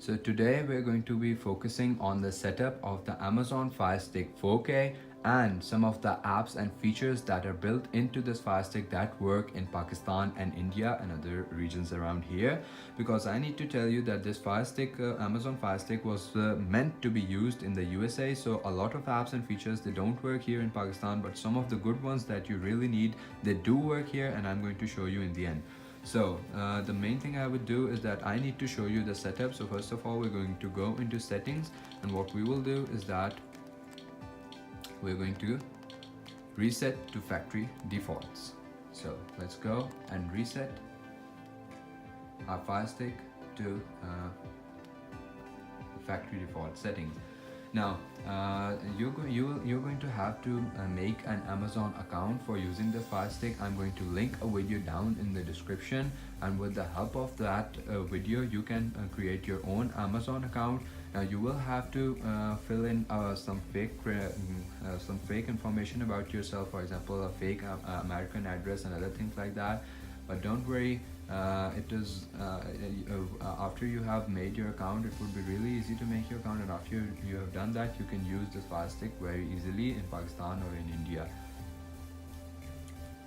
So today we're going to be focusing on the setup of the Amazon Fire Stick 4K and some of the apps and features that are built into this Fire Stick that work in Pakistan and India and other regions around here. Because I need to tell you that this Fire Stick, Amazon Fire Stick, was meant to be used in the USA. So a lot of apps and features, they don't work here in Pakistan, but some of the good ones that you really need, they do work here, and I'm going to show you in the end. So the main thing I would do is that I need to show you the setup. So first of all, we're going to go into settings, and what we will do is that we're going to reset to factory defaults. So let's go and reset our Fire Stick to factory default settings. Now you're going to have to make an Amazon account for using the Fire Stick. I'm going to link a video down in the description, and with the help of that video you can create your own Amazon account. Now you will have to fill in some fake information about yourself, for example a fake American address and other things like that. But don't worry, after you have made your account, it would be really easy to make your account, and after you have done that, you can use this Fire Stick very easily in Pakistan or in India.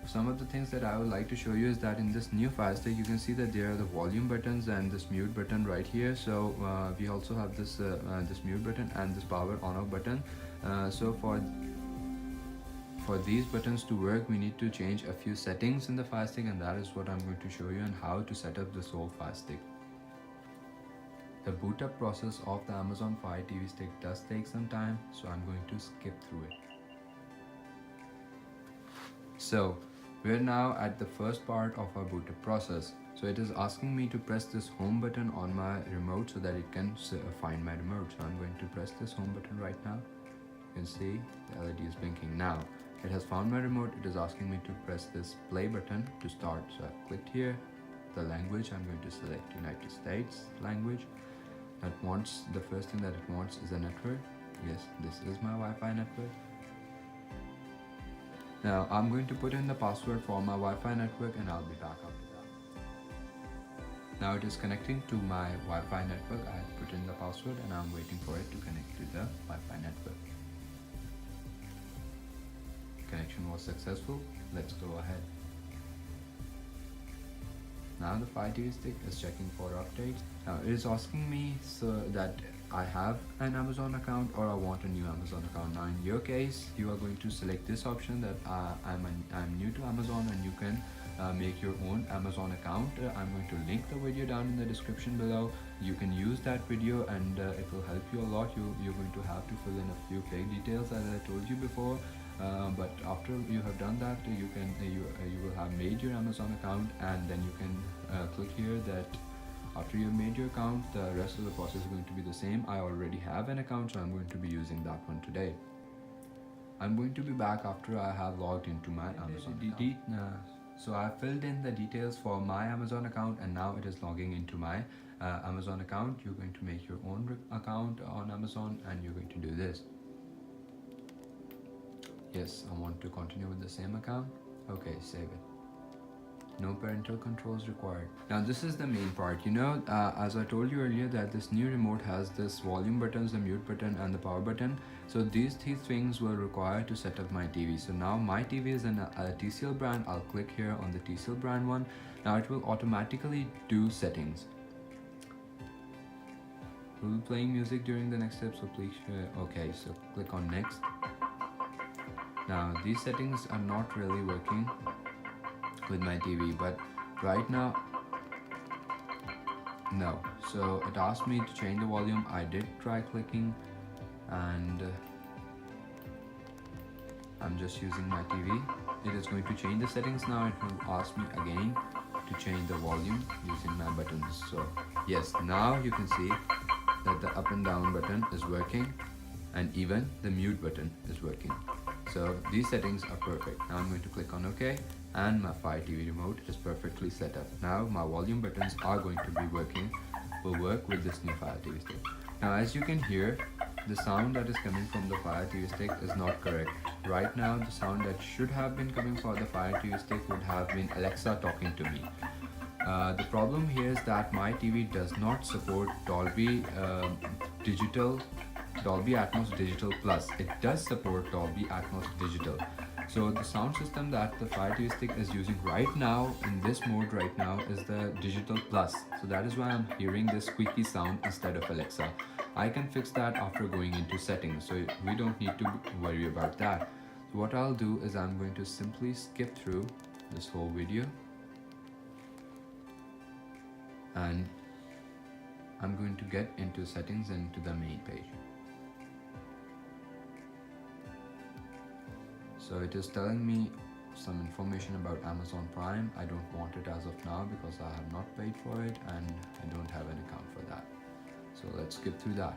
Some of the things that I would like to show you is that in this new Fire Stick, you can see that there are the volume buttons and this mute button right here. So we also have this this mute button and this power on off button. So for these buttons to work, we need to change a few settings in the Fire Stick, and that is what I'm going to show you and how to set up this whole Fire Stick. The boot up process of the Amazon Fire TV Stick does take some time, so I'm going to skip through it. So we're now at the first part of our boot up process. So it is asking me to press this home button on my remote so that it can find my remote. So I'm going to press this home button right now. You can see the LED is blinking now. It has found my remote. It is asking me to press this play button to start. So I've clicked here. The language, I'm going to select United States language. The first thing that it wants is a network. Yes, this is my Wi-Fi network. Now I'm going to put in the password for my Wi-Fi network, and I'll be back after that. Now it is connecting to my Wi-Fi network. I have put in the password and I'm waiting for it to connect to the Wi-Fi network. Connection was successful. Let's go ahead. Now the Fire TV Stick is checking for updates. Now it is asking me so that I have an Amazon account or I want a new Amazon account. Now in your case, you are going to select this option that I'm new to Amazon, and you can make your own Amazon account. I'm going to link the video down in the description below. You can use that video, and it will help you a lot. You're going to have to fill in a few fake details, as I told you before. But after you have done that, you will have made your Amazon account, and then you can click here that after you've made your account, the rest of the process is going to be the same. I already have an account, so I'm going to be using that one today. I'm going to be back after I have logged into my Amazon account. So I filled in the details for my Amazon account, and now it is logging into my Amazon account. You're going to make your own account on Amazon, and you're going to do this. Yes, I want to continue with the same account. Okay, save it. No parental controls required. Now this is the main part. As I told you earlier, that this new remote has this volume buttons, the mute button and the power button. So these three things were required to set up my TV. So now my TV is in a TCL brand. I'll click here on the TCL brand one. Now it will automatically do settings. We'll be playing music during the next step, so please okay, so click on next. Now these settings are not really working with my TV, but right now no. So it asked me to change the volume. I did try clicking, and I'm just using my TV. It is going to change the settings now. It will ask me again to change the volume using my buttons. So yes, now you can see that the up and down button is working, and even the mute button is working. So these settings are perfect. Now I'm going to click on OK, and my Fire TV remote is perfectly set up. Now my volume buttons are going to be will work with this new Fire TV Stick. Now as you can hear, the sound that is coming from the Fire TV Stick is not correct. Right now the sound that should have been coming for the Fire TV Stick would have been Alexa talking to me. The problem here is that my TV does not support Digital, Dolby Atmos Digital Plus. It does support Dolby Atmos Digital. So the sound system that the Fire TV Stick is using right now in this mode right now is the Digital Plus. So that is why I'm hearing this squeaky sound instead of Alexa. I can fix that after going into settings, so we don't need to worry about that. So what I'll do is I'm going to simply skip through this whole video, and I'm going to get into settings and to the main page. So it is telling me some information about Amazon Prime. I don't want it as of now because I have not paid for it and I don't have an account for that. So let's skip through that.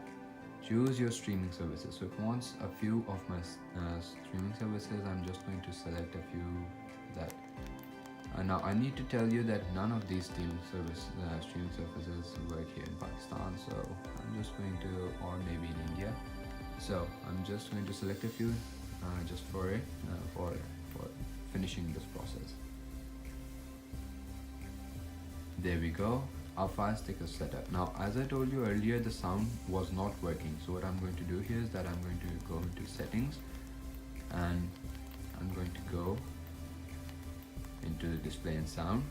Choose your streaming services. So it wants a few of my streaming services. I'm just going to select a few that. Now I need to tell you that none of these streaming services work here in Pakistan. So I'm just going to, or maybe in India. So I'm just going to select a few just for it, for finishing this process. There we go. Our Fire Stick is set up. Now, as I told you earlier, the sound was not working. So what I'm going to do here is that I'm going to go into settings and I'm going to go into the display and sound.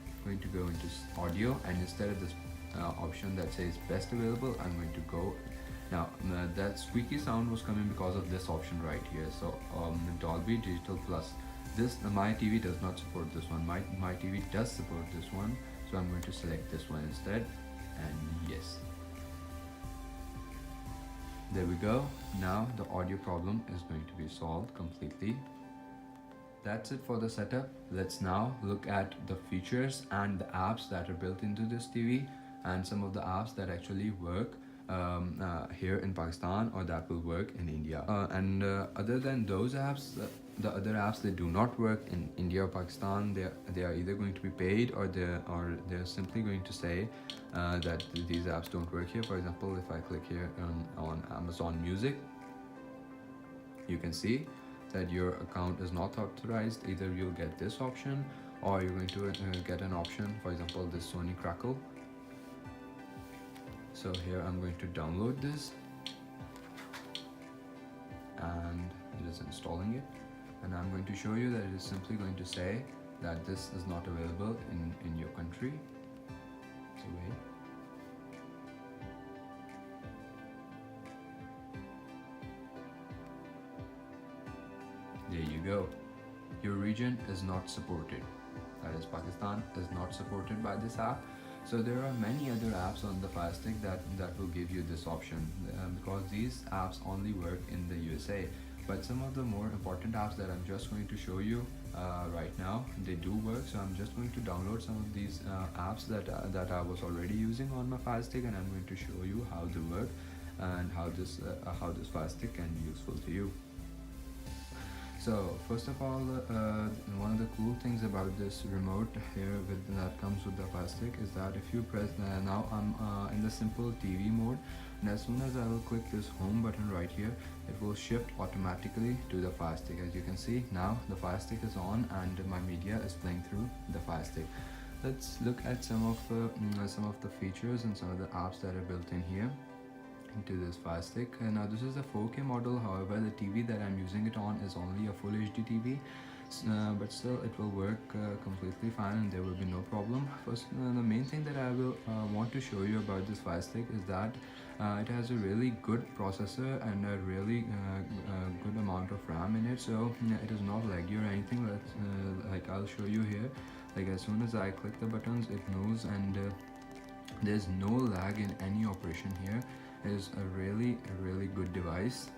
I'm going to go into audio, and instead of this option that says best available, I'm going to go. Now that squeaky sound was coming because of this option right here. So Dolby Digital Plus. This my TV does not support this one. My TV does support this one. So I'm going to select this one instead, and yes. There we go. Now the audio problem is going to be solved completely. That's it for the setup. Let's now look at the features and the apps that are built into this TV, and some of the apps that actually work here in Pakistan or that will work in India. Other than those apps, the other apps that do not work in India or Pakistan, they are either going to be paid or they're simply going to say that these apps don't work here. For example, if I click here on Amazon Music, you can see that your account is not authorized. Either you'll get this option or you're going to get an option, for example this Sony Crackle. So here I'm going to download this and it is installing it, and I'm going to show you that it is simply going to say that this is not available in your country. So wait. There you go. Your region is not supported. That is, Pakistan is not supported by this app. So there are many other apps on the Fire Stick that will give you this option because these apps only work in the USA. But some of the more important apps that I'm just going to show you right now, they do work. So I'm just going to download some of these apps that I was already using on my Fire Stick, and I'm going to show you how they work and how this Fire Stick can be useful to you. So first of all, one of the cool things about this remote here that comes with the Fire Stick is that if you press, now I'm in the simple TV mode, and as soon as I will click this home button right here, it will shift automatically to the Fire Stick. As you can see, now the Fire Stick is on and my media is playing through the Fire Stick. Let's look at some of the features and some of the apps that are built in here into this Fire Stick. Now this is a 4K model, however the TV that I'm using it on is only a Full HD TV, but still it will work completely fine and there will be no problem. First, the main thing that I will want to show you about this Fire Stick is that it has a really good processor and a really good amount of RAM in it, so it is not laggy or anything. Like I'll show you here, like as soon as I click the buttons it moves, and there's no lag in any operation here. It is a really good device.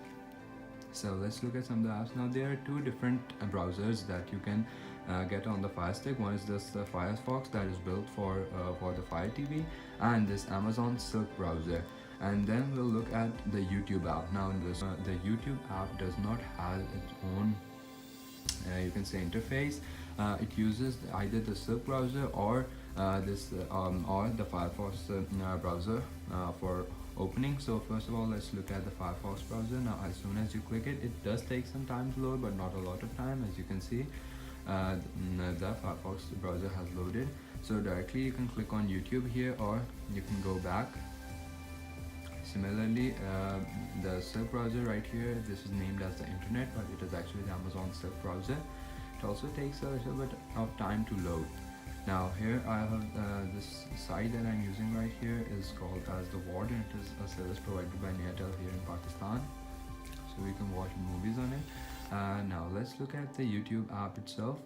So let's look at some of the apps. Now there are two different browsers that you can get on the Fire Stick. One is this Firefox that is built for the Fire TV, and this Amazon Silk browser. And then we'll look at the YouTube app. Now the YouTube app does not have its own you can say interface. It uses either the Silk browser or or the Firefox browser for opening. So first of all, let's look at the Firefox browser. Now as soon as you click it, it does take some time to load, but not a lot of time. As you can see, the Firefox browser has loaded. So directly you can click on YouTube here, or you can go back. Similarly, the Silk browser right here, this is named as the internet, but it is actually the Amazon Silk browser. It also takes a little bit of time to load. Now here I have this site that I'm using right here is called as The Ward, and it is a service provided by Airtel here in Pakistan. So we can watch movies on it. Now let's look at the YouTube app itself.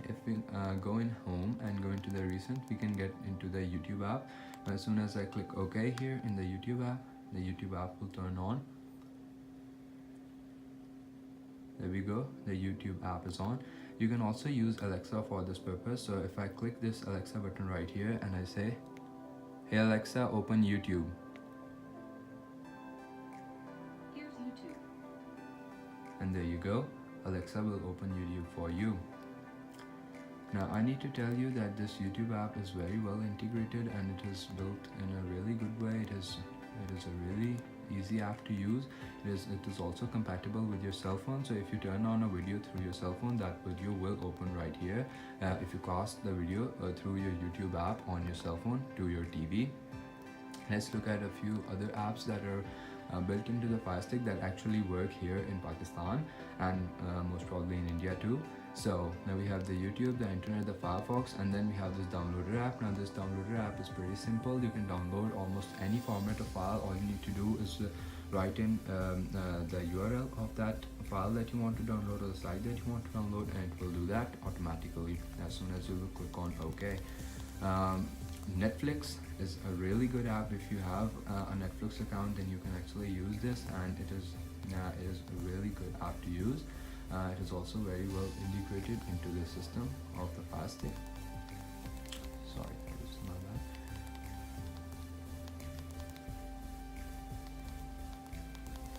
If we go in home and go into the recent, we can get into the YouTube app. As soon as I click OK here in the YouTube app will turn on. There we go, the YouTube app is on. You can also use Alexa for this purpose. So if I click this Alexa button right here and I say, "Hey Alexa, open YouTube." Here's YouTube. And there you go, Alexa will open YouTube for you. Now I need to tell you that this YouTube app is very well integrated, and it is built in a really good way. It is a really easy app to use. It is also compatible with your cell phone. So if you turn on a video through your cell phone, that video will open right here. If you cast the video through your YouTube app on your cell phone to your TV. Let's look at a few other apps that are built into the Fire Stick that actually work here in Pakistan, and most probably in India too. So now we have the YouTube, the internet, the Firefox, and then we have this downloader app. Now this downloader app is pretty simple. You can download almost any format of file. All you need to do is write in the URL of that file that you want to download, or the site that you want to download, and it will do that automatically as soon as you will click on OK. Netflix is a really good app. If you have a Netflix account, then you can actually use this, and it is a really good app to use. It is also very well integrated into the system of the Fire Stick. Sorry, this is my bad.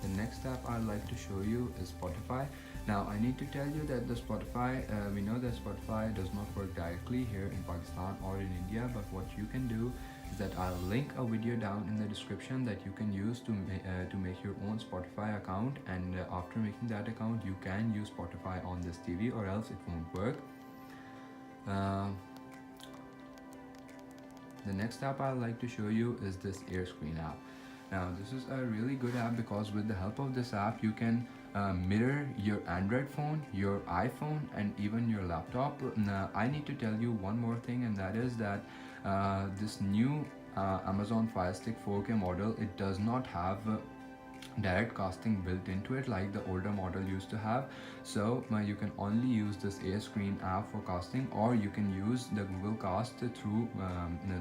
The next app I'd like to show you is Spotify. Now I need to tell you that the Spotify, we know that Spotify does not work directly here in Pakistan or in India, but what you can do is that I'll link a video down in the description that you can use to make your own Spotify account, and after making that account you can use Spotify on this TV, or else it won't work. The next app I'd like to show you is this AirScreen app. Now this is a really good app because with the help of this app you can mirror your Android phone, your iPhone, and even your laptop. Now I need to tell you one more thing, and that is that this new Amazon Fire Stick 4K model, it does not have direct casting built into it like the older model used to have. So you can only use this AirScreen app for casting, or you can use the Google Cast through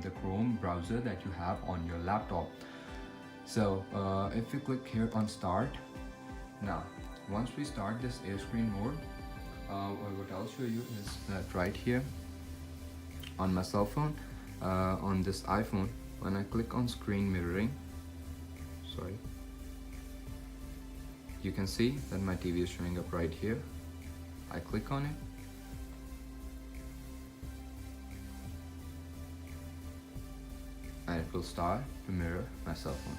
the Chrome browser that you have on your laptop. So if you click here on start, now once we start this AirScreen mode, what I'll show you is that right here on my cell phone, on this iPhone, when I click on screen mirroring, you can see that my TV is showing up right here. I click on it, and it will start to mirror my cell phone.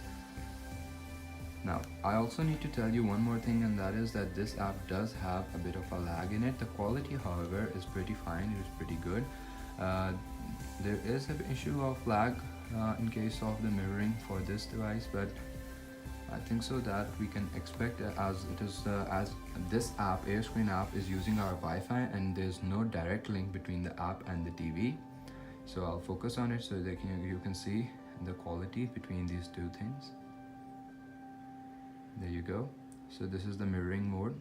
Now I also need to tell you one more thing, and that is that this app does have a bit of a lag in it. The quality, however, is pretty fine. It is pretty good. There is an issue of lag in case of the mirroring for this device, but I think so that we can expect, as it is as this app, AirScreen app, is using our Wi-Fi, and there's no direct link between the app and the TV. So I'll focus on it so that you can see the quality between these two things. There you go. So this is the mirroring mode.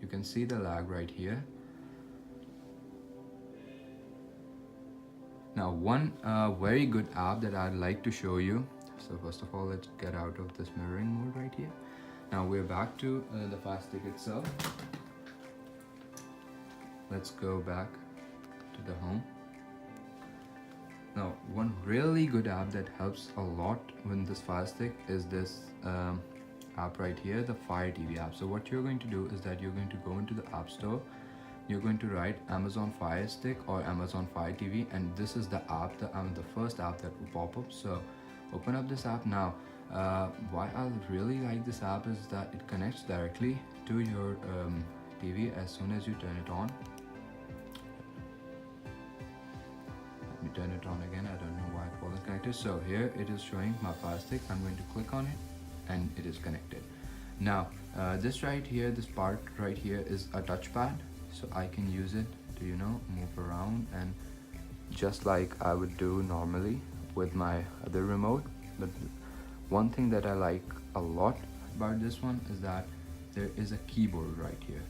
You can see the lag right here. Now one very good app that I'd like to show you. So first of all, let's get out of this mirroring mode right here. Now we're back to the Fire Stick itself. Let's go back to the home. Now one really good app that helps a lot with this Fire Stick is this app right here, the Fire TV app. So what you're going to do is that you're going to go into the App Store, you're going to write Amazon Fire Stick or Amazon Fire TV, and this is the app, the first app that will pop up. So open up this app. Now why I really like this app is that it connects directly to your TV as soon as you turn it on. turn it on again. I don't know why it wasn't connected. So here it is showing my Fire Stick. I'm going to click on it and it is connected. Now this right here, this part right here is a touchpad, so I can use it to, you know, move around and just like I would do normally with my other remote. But one thing that I like a lot about this one is that there is a keyboard right here.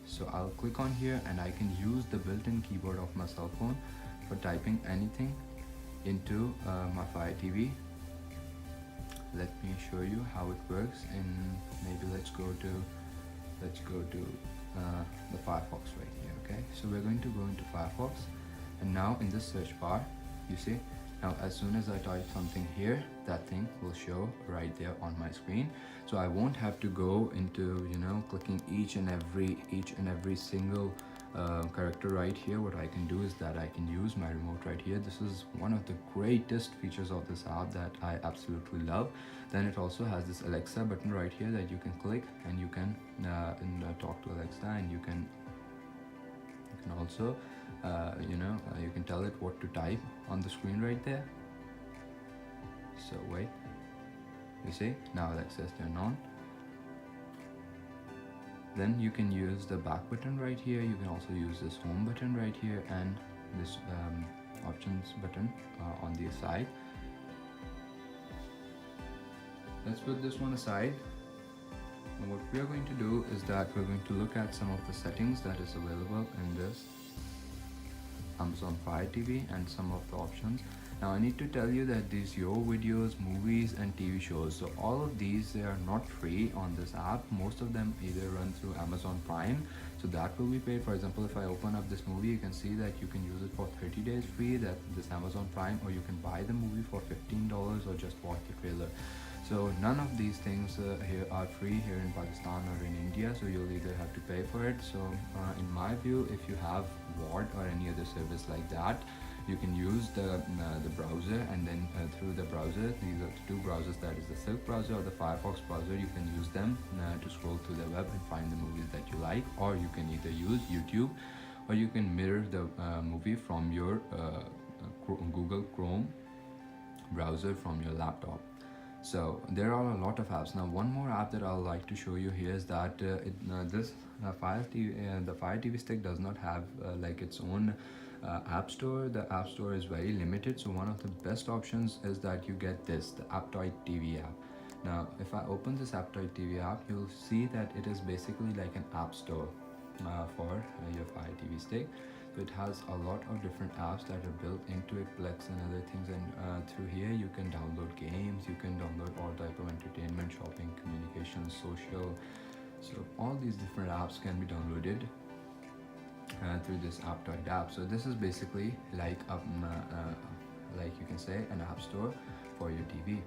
So I'll click on here and I can use the built-in keyboard of my cell phone for typing anything into my Fire TV. Let me show you how it works. And maybe let's go to the Firefox right here. Okay, so we're going to go into Firefox, and now in this search bar, you see, now as soon as I type something here, that thing will show right there on my screen. So I won't have to go into, you know, clicking each and every single character right here. What I can do is that I can use my remote right here. This is one of the greatest features of this app that I absolutely love. Then it also has this Alexa button right here that you can click and you can talk to Alexa, and you can also you can tell it what to type on the screen right there. So wait, you see, now Alexa is turned on. Then you can use the back button right here. You can also use this home button right here and this options button on the side. Let's put this one aside. And what we are going to do is that we're going to look at some of the settings that is available in this Amazon Fire TV and some of the options. Now I need to tell you that these Your Videos, movies and TV shows, so all of these, they are not free on this app. Most of them either run through Amazon Prime, so that will be paid. For example, if I open up this movie, you can see that you can use it for 30 days free, that this Amazon Prime, or you can buy the movie for $15 or just watch the trailer. So none of these things here are free here in Pakistan or in India, so you'll either have to pay for it. So in my view, if you have Word or any other service like that, you can use the browser, and then through the browser, these are the two browsers, that is the Silk browser or the Firefox browser, you can use them to scroll through the web and find the movies that you like. Or you can either use YouTube, or you can mirror the movie from your Google Chrome browser from your laptop. So there are a lot of apps. Now one more app that I would like to show you here is that this Fire TV, the Fire TV Stick does not have like its own app store. The app store is very limited, so one of the best options is that you get this, the Aptoide TV app. Now if I open this Aptoide TV app, you'll see that it is basically like an app store for your Fire TV Stick. So it has a lot of different apps that are built into it, Plex and other things, and through here you can download games, you can download all type of entertainment, shopping, communication, social. So all these different apps can be downloaded through this Aptoide app. So this is basically like like you can say an app store for your TV.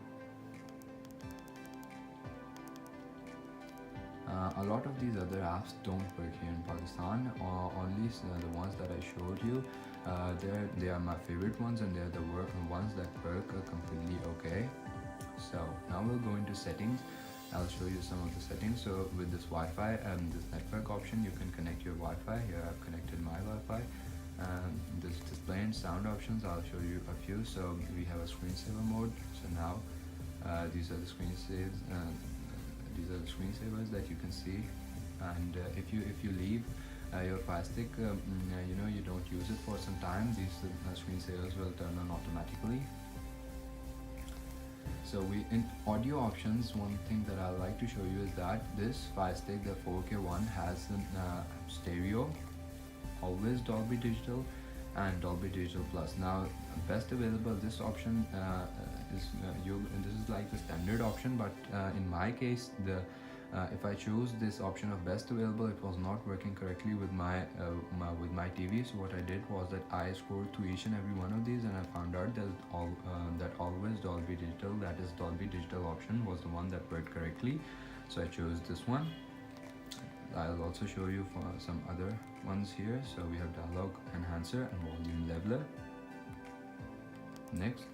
A lot of these other apps don't work here in Pakistan, or only the ones that I showed you. They are my favorite ones, and they're the ones that work completely okay. So now we'll go into settings. I'll show you some of the settings. So with this Wi-Fi and this network option, you can connect your Wi-Fi. Here I've connected my Wi-Fi. This display and sound options, I'll show you a few. So we have a screensaver mode. So now these are the screensavers. These are the screensavers that you can see. And if you leave your Fire Stick, you don't use it for some time, these screensavers will turn on automatically. So in audio options, one thing that I like to show you is that this Fire Stick, the 4K one, has stereo, always Dolby Digital, and Dolby Digital Plus. Now best available, this option this is like the standard option, but in my case, if I choose this option of best available, it was not working correctly with my TV. So what I did was that I scrolled through each and every one of these, and I found out that always Dolby Digital, that is Dolby Digital option, was the one that worked correctly. So I chose this one. I'll also show you for some other ones here. So we have dialogue enhancer and volume leveler. Next,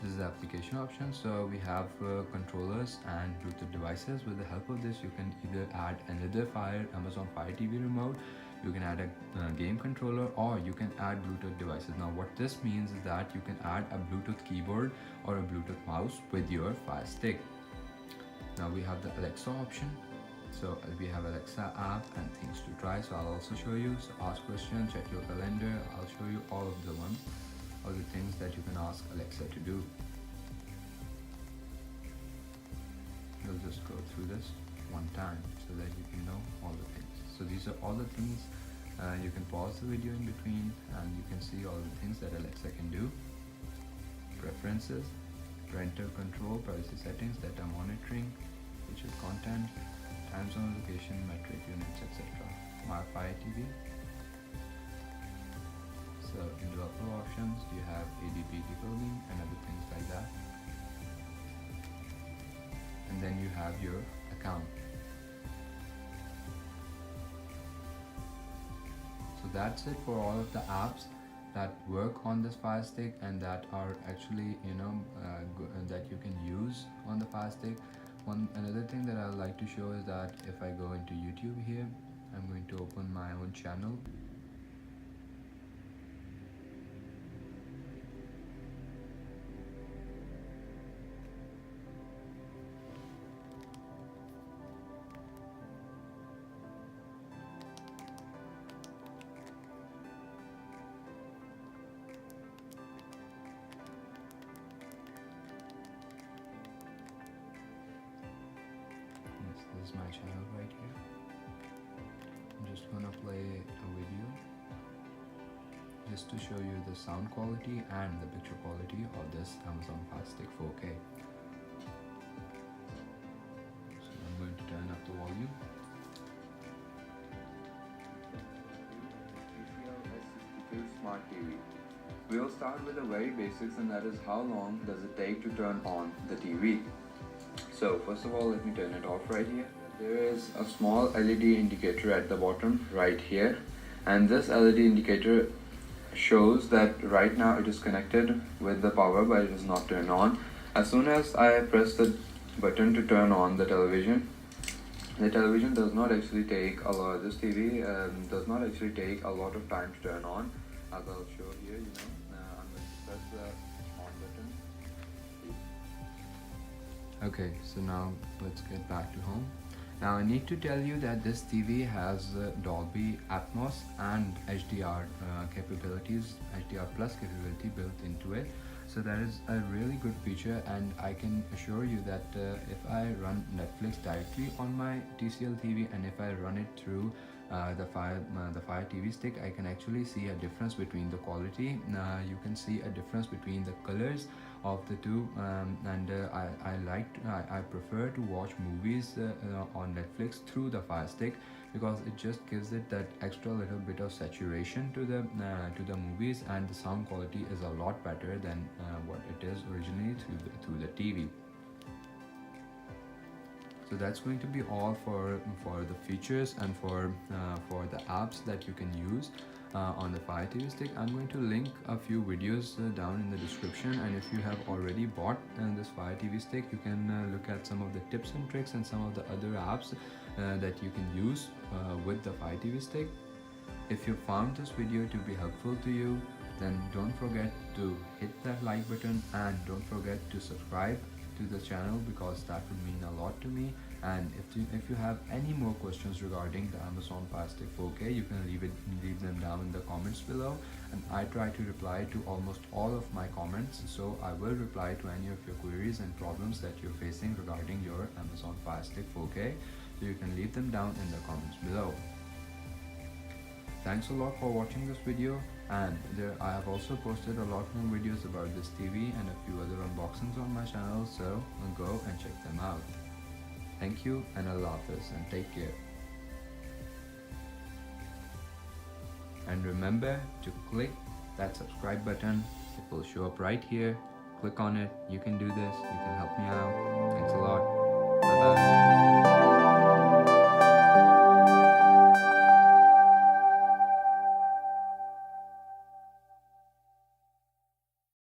this is the application option. So we have controllers and Bluetooth devices. With the help of this, you can either add another Amazon Fire TV remote, you can add a game controller, or you can add Bluetooth devices. Now what this means is that you can add a Bluetooth keyboard or a Bluetooth mouse with your Fire Stick. Now we have the Alexa option. So we have Alexa app and things to try. So I'll also show you. So ask questions, check your calendar. I'll show you all of the things that you can ask Alexa to do. We'll just go through this one time so that you can know all the things. So these are all the things. You can pause the video in between and you can see all the things that Alexa can do. Preferences, parental control, privacy settings, data monitoring, featured content, time zone, location, metric units, etc. My Fire TV. So in developer options, you have ADP debugging and other things like that. And then you have your account. So that's it for all of the apps that work on this Fire Stick and that are actually that you can use on the Fire Stick. Another thing that I would like to show is that if I go into YouTube here, I'm going to open my own channel. This is my channel right here. I'm just gonna play a video just to show you the sound quality and the picture quality of this Amazon Fire Stick 4K. So I'm going to turn up the volume. TCL S62 Smart TV. We'll start with the very basics, and that is how long does it take to turn on the TV. So first of all, let me turn it off right here. There is a small LED indicator at the bottom right here, and this LED indicator shows that right now it is connected with the power, but it is not turned on. As soon as I press the button to turn on the television does not actually take a lot. This TV does not actually take a lot of time to turn on, as I'll show here. I'm going to press the on button. Okay, so now let's get back to home. Now I need to tell you that this TV has Dolby Atmos and HDR capabilities, HDR plus capability built into it. So that is a really good feature, and I can assure you that if I run Netflix directly on my TCL TV and if I run it through the Fire TV stick, I can actually see a difference between the quality. You can see a difference between the colors of the two, and I prefer to watch movies on Netflix through the Fire Stick, because it just gives it that extra little bit of saturation to the movies, and the sound quality is a lot better than what it is originally through the TV. So that's going to be all for the features and for the apps that you can use on the Fire TV stick. I'm going to link a few videos down in the description, and if you have already bought this Fire TV stick, you can look at some of the tips and tricks and some of the other apps that you can use with the Fire TV stick. If you found this video to be helpful to you, then don't forget to hit that like button, and don't forget to subscribe to the channel, because that would mean a lot to me. And if you have any more questions regarding the Amazon Fire Stick 4K, you can leave them down in the comments below, and I try to reply to almost all of my comments. So I will reply to any of your queries and problems that you're facing regarding your Amazon Fire Stick 4K. So you can leave them down in the comments below. Thanks a lot for watching this video, and I have also posted a lot more videos about this TV and a few other unboxings on my channel, so go and check them out. Thank you, and Allah Hafiz, and take care. And remember to click that subscribe button. It will show up right here. Click on it. You can do this. You can help me out.